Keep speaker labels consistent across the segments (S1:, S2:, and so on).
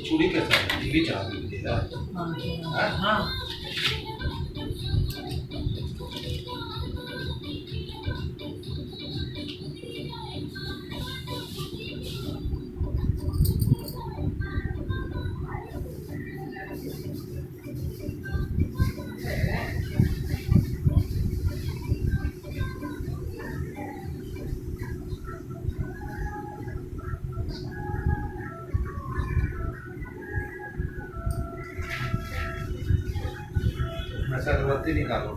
S1: चूड़ी के साथ ये भी चाह दीजिएगा।
S2: हाँ हाँ।
S1: मैं अगरबत्ती निकालो।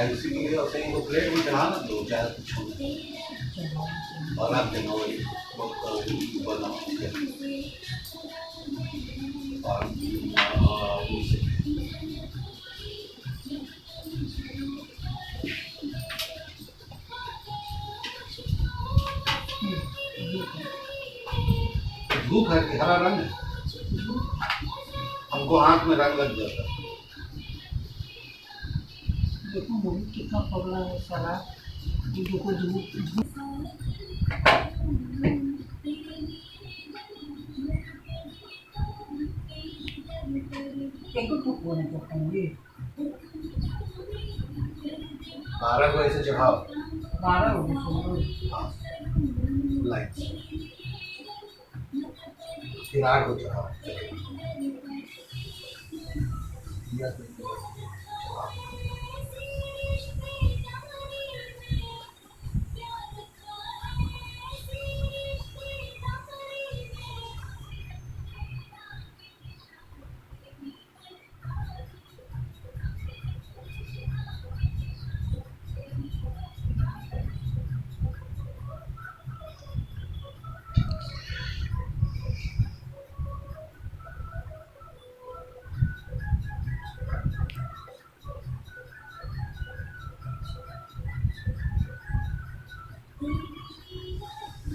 S1: ऐसी भी होते हैं वो प्लेट में चढ़ा ना दो चाहे कुछ और आप देना वही बनाओ और धूप है कि हरा रंग है, हमको आँख में रंग लग जाता है।
S2: देखो मूवी कितना पगला है साला। देखो धूप देखो धूप होने को कहेंगे
S1: 12 को ऐसे चढ़ाओ
S2: 12 हो गए।
S1: हाँ लाइट फिर 8 को चढ़ाओ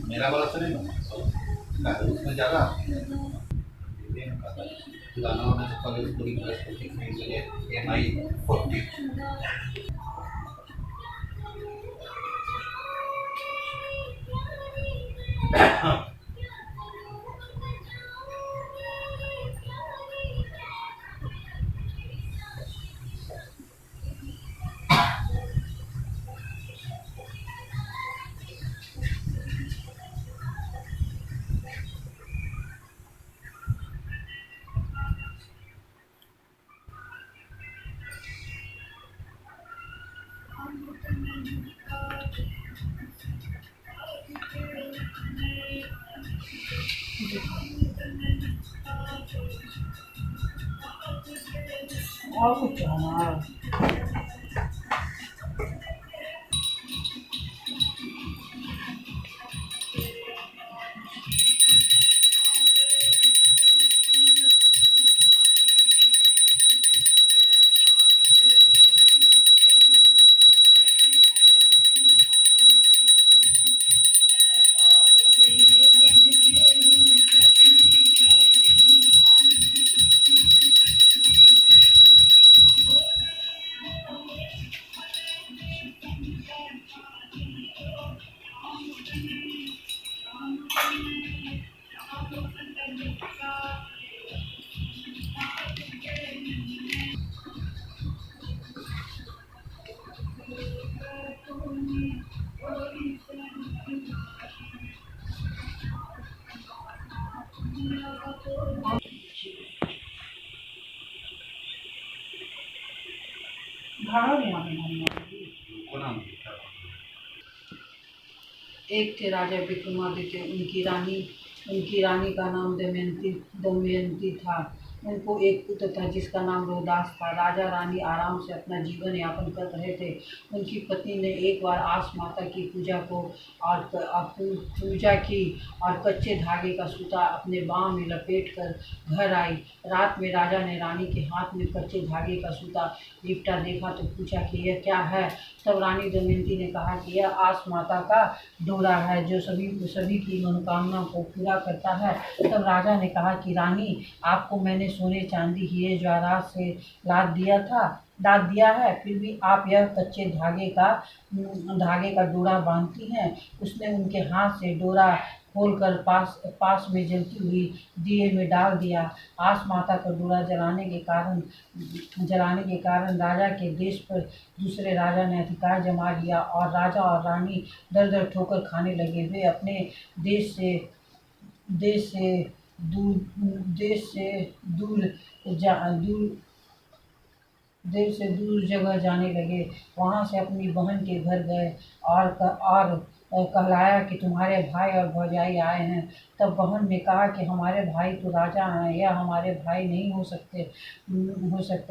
S1: मेरा वाला तो नहीं बना उसमें ज़्यादा गाना होने से पहले पूरी देखने के लिए MI 40
S2: और कुछ हमारा भाड़ा यहाँ पे एक थे राजा विक्रमादित्य, उनकी रानी का नाम दमयंती था। उनको एक पुत्र था जिसका नाम रोहदास था। राजा रानी आराम से अपना जीवन यापन कर रहे थे। उनकी पत्नी ने एक बार आस माता की पूजा को और पूजा की और कच्चे धागे का सूता अपने बाँह में लपेट कर घर आई। रात में राजा ने रानी के हाथ में कच्चे धागे का सूता लिपटा देखा तो पूछा कि यह क्या है। तब रानी दमयंती ने कहा कि यह आस माता का डोरा है जो सभी की मनोकामना को पूरा करता है। तब राजा ने कहा कि रानी, आपको मैंने सोने चांदी हीरे जवाहरात से लाद दिया है, फिर भी आप यह कच्चे धागे का डोरा बांधती हैं। उसने उनके हाथ से डोरा खोलकर पास में जलती हुई दिए में डाल दिया। आस माता का डोरा जलाने के कारण राजा के देश पर दूसरे राजा ने अधिकार जमा लिया और राजा और रानी दर दर ठोकर खाने लगे। वे अपने देश से देश से देश से दूर जा दूर देश से दूर जगह जाने लगे। वहाँ से अपनी बहन के घर गए और कहलाया कि तुम्हारे भाई और भौजाई आए हैं। तब बहन ने कहा कि हमारे भाई तो राजा हैं, यह हमारे भाई नहीं हो सकते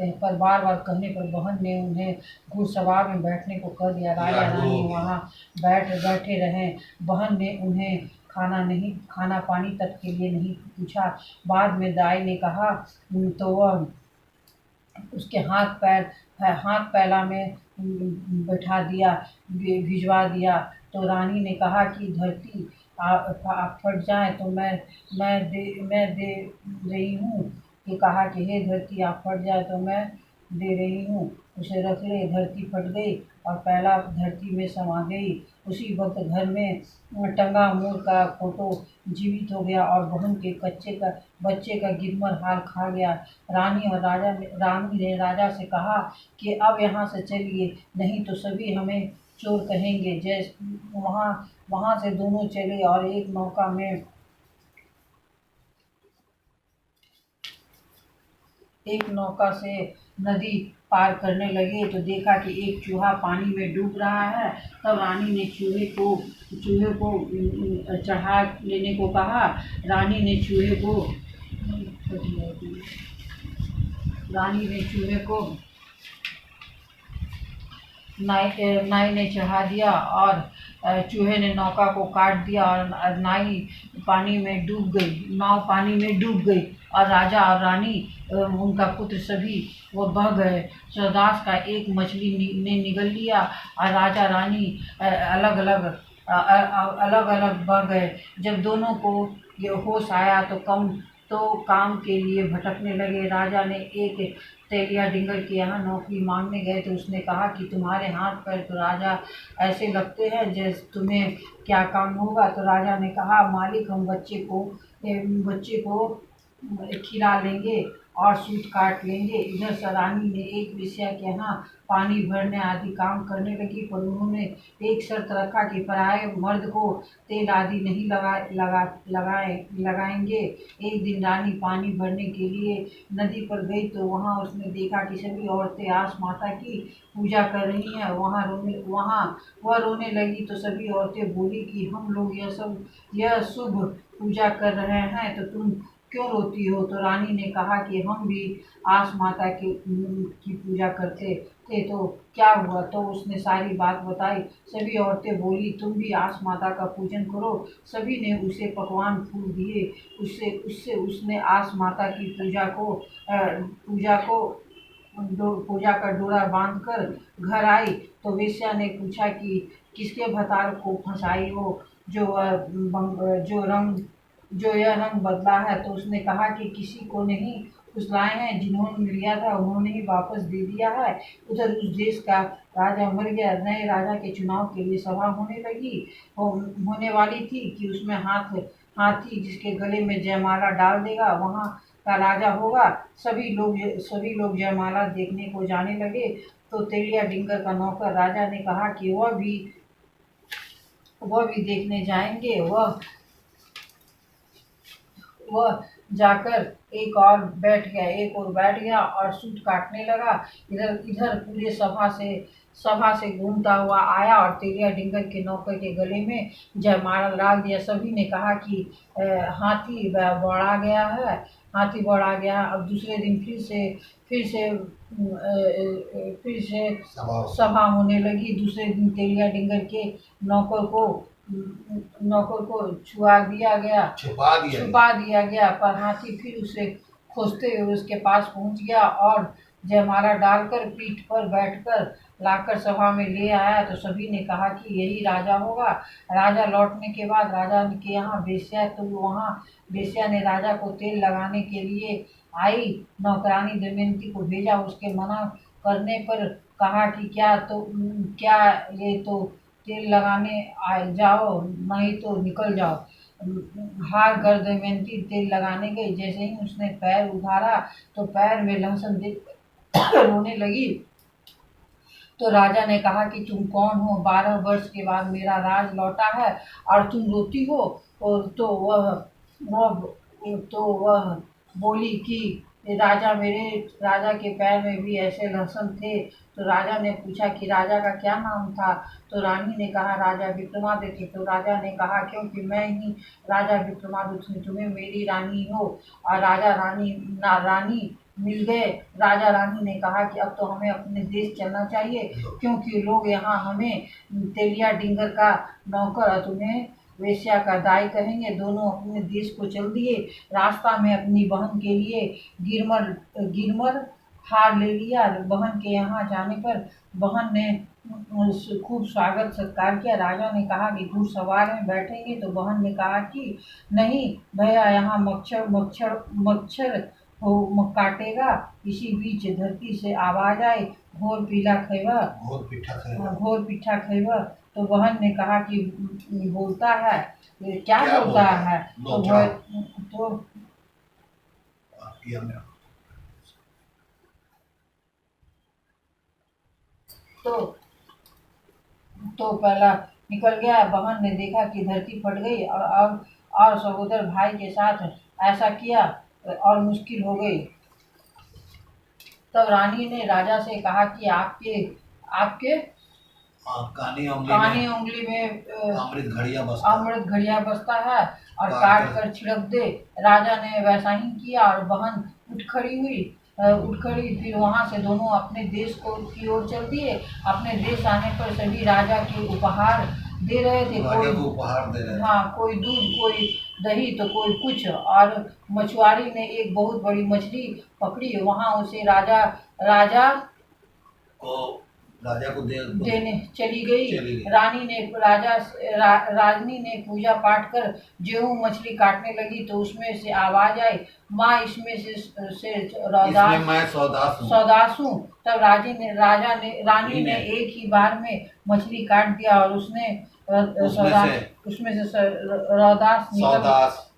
S2: हैं। पर बार बार कहने पर बहन ने उन्हें घुड़सवार में बैठने को कह दिया। राजा रानी वहाँ बैठे रहे। बहन ने उन्हें खाना पानी तक के लिए नहीं पूछा। बाद में दाई ने कहा तो वह उसके हाथ पैला में बैठा दिया, भिजवा दिया। तो रानी ने कहा कि धरती फट जाए तो मैं दे रही हूँ। कि कहा कि हे धरती, आप फट जाए तो मैं दे रही हूँ। उसे रख ले। धरती फट गई और पैला धरती में समा गई। उसी वक्त घर में टंगा मोर का फोटो जीवित हो गया और बहन के बच्चे का गिरमर हाल खा गया। रानी ने राजा से कहा कि अब यहाँ से चलिए, नहीं तो सभी हमें चोर कहेंगे। वहाँ से दोनों चले और एक नौका से नदी पार करने लगे तो देखा कि एक चूहा पानी में डूब रहा है। तब रानी ने चूहे को चढ़ा लेने को कहा। रानी ने चूहे को नाई ने चढ़ा दिया और चूहे ने नौका को काट दिया और नाव पानी में डूब गई और राजा और रानी उनका पुत्र सभी वो बह गए। स्वदास का एक मछली ने निगल लिया और राजा रानी अलग अलग बह गए। जब दोनों को ये होश आया तो काम के लिए भटकने लगे। राजा ने एक तेलिया डिंगर के यहाँ नौकरी मांगने गए तो उसने कहा कि तुम्हारे हाथ पैर तो राजा ऐसे लगते हैं जैसे तुम्हें क्या काम होगा। तो राजा ने कहा, मालिक, हम बच्चे को खिला लेंगे और सूत काट लेंगे। इधर से रानी ने एक वेश्या के यहाँ पानी भरने आदि काम करने लगी, पर उन्होंने एक शर्त रखा कि पराये मर्द को तेल आदि नहीं लगाएंगे। एक दिन रानी पानी भरने के लिए नदी पर गई तो वहाँ उसने देखा कि सभी औरतें आस माता की पूजा कर रही हैं। वह रोने लगी तो सभी औरतें बोली कि हम लोग यह शुभ पूजा कर रहे हैं तो तुम क्यों रोती हो। तो रानी ने कहा कि हम भी आस माता की पूजा करते थे तो क्या हुआ। तो उसने सारी बात बताई। सभी औरतें बोली, तुम भी आस माता का पूजन करो। सभी ने उसे पकवान फूल दिए। उससे उसने आस माता की पूजा का डोरा बांधकर घर आई। तो वेश्या ने पूछा कि किसके भतार को फंसाई हो जो यह रंग बदला है। तो उसने कहा कि किसी को नहीं, फुसलाए हैं जिन्होंने लिया था उन्होंने ही वापस दे दिया है। उधर उस देश का राजा मर गया। नए राजा के चुनाव के लिए सभा होने वाली थी कि उसमें हाथी जिसके गले में जयमाला डाल देगा वहाँ का राजा होगा। सभी लोग जयमाला देखने को जाने लगे। तो तेलिया डिंगर का नौकर राजा ने कहा कि वह भी देखने जाएंगे। वह जाकर एक और बैठ गया और सूत काटने लगा। इधर पूरे सभा से घूमता हुआ आया और तेलिया डिंगर के नौकर के गले में जयमाला डाल दिया। सभी ने कहा कि हाथी बौड़ा गया है। हाथी बढ़ा गया। अब दूसरे दिन फिर से सभा होने लगी। दूसरे दिन तेलिया डिंगर के नौकर को छुपा दिया गया, पर हाथी फिर उसे खोजते हुए उसके पास पहुंच गया और जयमाला डालकर पीठ पर बैठकर लाकर सभा में ले आया। तो सभी ने कहा कि यही राजा होगा। राजा लौटने के बाद राजा के यहाँ वेश्या, तो वहाँ वेश्या ने राजा को तेल लगाने के लिए आई। नौकरानी दमयंती को भेजा। उसके मना करने पर कहा कि क्या ये तो तेल लगाने जाओ, नहीं तो निकल जाओ। हार कर दमयंती तेल लगाने गई। जैसे ही उसने पैर उधारा तो पैर में लहसुन देख रोने लगी। तो राजा ने कहा कि तुम कौन हो? 12 वर्ष के बाद मेरा राज लौटा है और तुम रोती हो। और तो वह बोली कि राजा के पैर में भी ऐसे लहसुन थे। तो राजा ने पूछा कि राजा का क्या नाम था? तो रानी ने कहा राजा विक्रमादित्य। तो राजा ने कहा क्योंकि मैं ही राजा विक्रमादित्य हूँ, तुम्हें मेरी रानी हो। और रानी मिल गए। राजा रानी ने कहा कि अब तो हमें अपने देश चलना चाहिए, क्योंकि लोग यहाँ हमें तेलिया डिंगर का नौकर और तुम्हें वेश्या का दाई कहेंगे। दोनों अपने देश को चल दिए। रास्ता में अपनी बहन के लिए गिरमर हार ले लिया। बहन के यहाँ जाने पर बहन ने खूब स्वागत सत्कार किया। राजा ने कहा कि घुड़सवार में बैठेंगे। तो बहन ने कहा कि नहीं भैया, यहाँ मच्छर काटेगा। इसी बीच धरती से आवाज आई, घोर पिठा खैबा। तो बहन ने कहा कि बोलता है, क्या बोलता है? तो पहला निकल गया। बहन ने देखा कि धरती फट गई और सहोदर भाई के साथ ऐसा किया और मुश्किल हो गई। तब रानी ने राजा से कहा कि आपके कानी उंगली में अमृत घड़िया बसता है और काट कर छिड़क दे। राजा ने वैसा ही किया और बहन उठ खड़ी। फिर वहां से दोनों अपने देश की ओर चल दिए। अपने देश आने पर सभी राजा के उपहार दे रहे थे। कोई दूध, कोई दही, तो कोई कुछ। और मछुआरी ने एक बहुत बड़ी मछली पकड़ी। वहां उसे राजा
S1: को
S2: देने चली गई। रानी ने पूजा पाठ कर ज्यों मछली काटने लगी तो उसमें से आवाज आई, माँ इसमें से सौदास हूँ। तब रानी ने एक ही बार में मछली काट दिया और उसमें से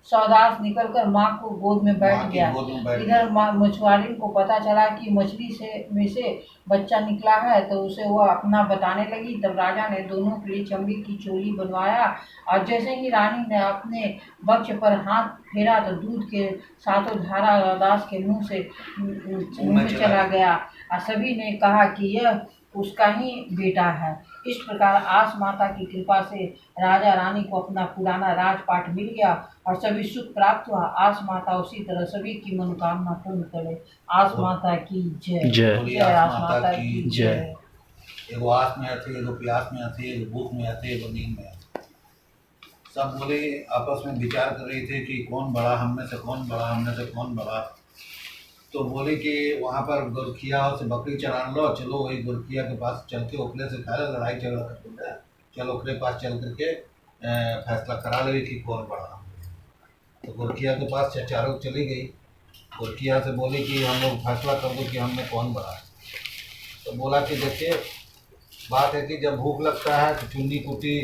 S2: सौदास निकलकर माँ को गोद में बैठ गया। इधर मछुआरी को पता चला कि मछली में से बच्चा निकला है, तो उसे वह अपना बताने लगी। तब राजा ने दोनों के लिए चमड़ी की चोली बनवाया और जैसे ही रानी ने अपने वक्ष पर हाथ फेरा तो दूध के सातों धारा रौदास के मुंह में चला गया। और सभी ने कहा कि यह उसका ही बेटा है। इस प्रकार आस माता की कृपा से राजा रानी को अपना पुराना राजपाट मिल गया और सभी सुख प्राप्त हुआ। आस माता उसी तरह सभी की मनोकामना पूर्ण करे। आस माता की जय। आस माता की जय।
S1: एगो आस में आती, एगो प्यास में आती, एगो भूख में आती, एगो नींद में आती। सब बोले आपस में विचार कर रहे थे कि कौन बड़ा, हम में से कौन बड़ा। तो बोले कि वहाँ पर गोरखिया से बकरी चरान लो, चलो वही गोरखिया के पास चल के ओकरे से खा लड़ाई झगड़ा कर, चलो ओकरे पास चल करके फैसला करा ले कि कौन बड़ा। तो गोरखिया के पास चारों चली गई। गोरखिया से बोली कि हम लोग फैसला कर दो कि हम में कौन बड़ा है। तो बोला कि देखिए, बात है कि जब भूख लगता है तो चुन्नी कुटी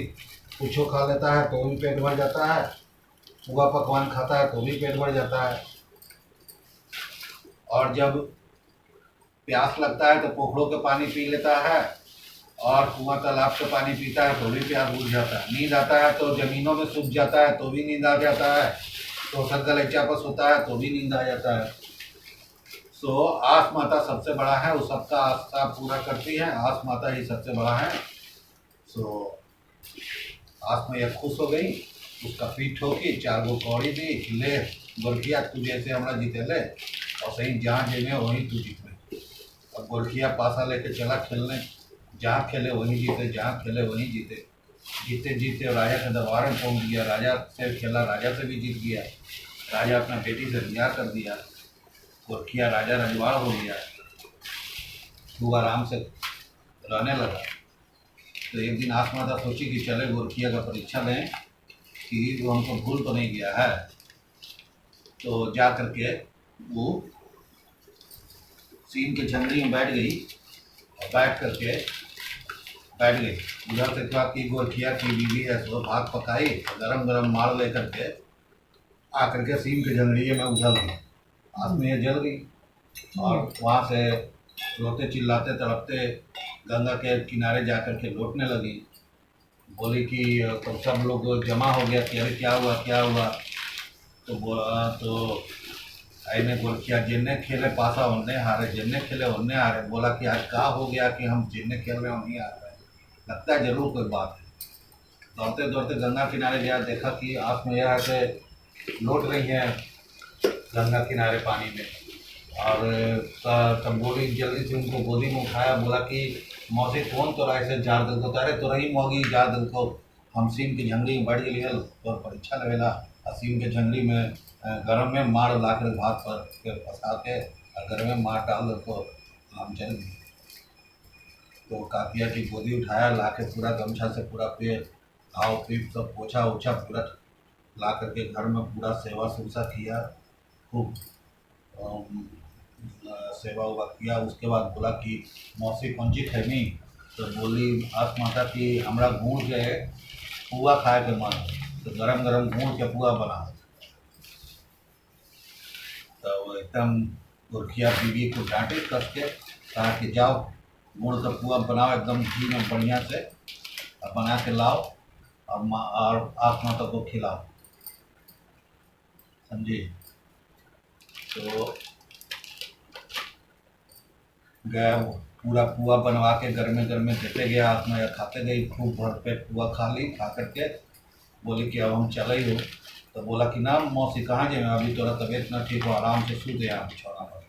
S1: कुछो खा लेता है तो भी पेट भर जाता है, पुआ पकवान खाता है तो भी पेट भर जाता है, और जब प्यास लगता है तो पोखरों के पानी पी लेता है और कुआं तालाब के पानी पीता है तो भी प्यास बुझ जाता है। नींद आता है तो जमीनों में सूख जाता है तो भी नींद आ जाता है, तो सर चापस होता है तो भी नींद आ जाता है। सो आस माता सबसे बड़ा है, वो सबका आस्था पूरा करती है। आस माता ही सबसे बड़ा है। सो आस मैया खुश हो गई उसका पीठ ठोकी, 4 गो कौड़ी दी, ले गोरखिया तू जैसे हमरा जीते ले, और सही जहाँ जेमे वहीं तू जीते। अब गोरखिया पासा लेके चला खेलने, जहाँ खेले वहीं जीते, जहाँ खेले वहीं जीते। जीते जीते राजा के दरबार में पहुँच गया, राजा से खेला, राजा से भी जीत गया। राजा अपना बेटी से ब्याह कर दिया, गोरखिया राजा रजवाड़ हो गया, खूब आराम से रहने लगा। तो एक दिन आसमाता सोची कि चले गोरखिया का परीक्षा लें कि वो हमको भूल तो नहीं गया है। तो जा करके वो सीन के झंगड़ी में बैठ गई, और बैठ गई। उधर से कहा कि गोरखिया की बीवी है, सो भाग पकाई, गरम गरम मार ले करके आकर के सीन के झंगड़िए में उछल गई। आग में जल गई, और वहाँ से रोते चिल्लाते तड़पते गंगा के किनारे जा कर के लौटने लगी। बोली कि तो सब लोग जमा हो गया कि अरे क्या हुआ क्या हुआ। तो बोला तो आईने गोरखिया जिनने खेले पासा उनने हारे, जिनने खेले उनने हारे। बोला कि आज क्या हो गया कि हम जिनने खेल रहे हैं उन्हीं हार रहे हैं, लगता है जरूर कोई बात है। दौड़ते दौड़ते गंगा किनारे गया, देखा कि आँख में यह से लौट रही हैं गंगा किनारे पानी में। और तब बोली, जल्दी से उनको गोदी में उठाया, बोला कि मौसी कौन तो रहा ऐसे जार दिल को, तारे तो रही मोगी जार दिल को, हम सीम की झंगड़ी में बढ़ गई और परीक्षा लेवेला। और सीम के झंगड़ी में गरम में मार ला कर भात पर के फंसा के और गरम में मार डाल दिल को, हम चल गए। तो काकिया की गोदी उठाया, ला के पूरा गमछा से पूरा पेट घाव पीप सब पोछा ओछा पूरा ला करके घर में पूरा सेवा सुसा किया, खूब सेवा उवा किया। उसके बाद बोला कि मौसी कौन ची खैनी। तो बोली आसमाता कि हमरा गुड़ के पुआ खाए के मन है, तो गरम गरम गुड़ के पुआ बना। तो वो एकदम गोरखिया बीवी को डांटे कस के, कहा कि जाओ गुड़ का पुआ बनाओ एकदम घी में बढ़िया से, और बना के लाओ और आसमाता को खिलाओ, समझी। तो गया पूरा पुआ बनवा के गर्मे गर्मे देते गया, आसमा या खाते गई, खूब भरपेट पुआ खा ली। खा करके बोली कि अब हम चले ही हो। तो बोला कि ना मौसी कहाँ जाए, अभी तोरा तबीयत ना ठीक हो, आराम से सो गया बिछौना पर।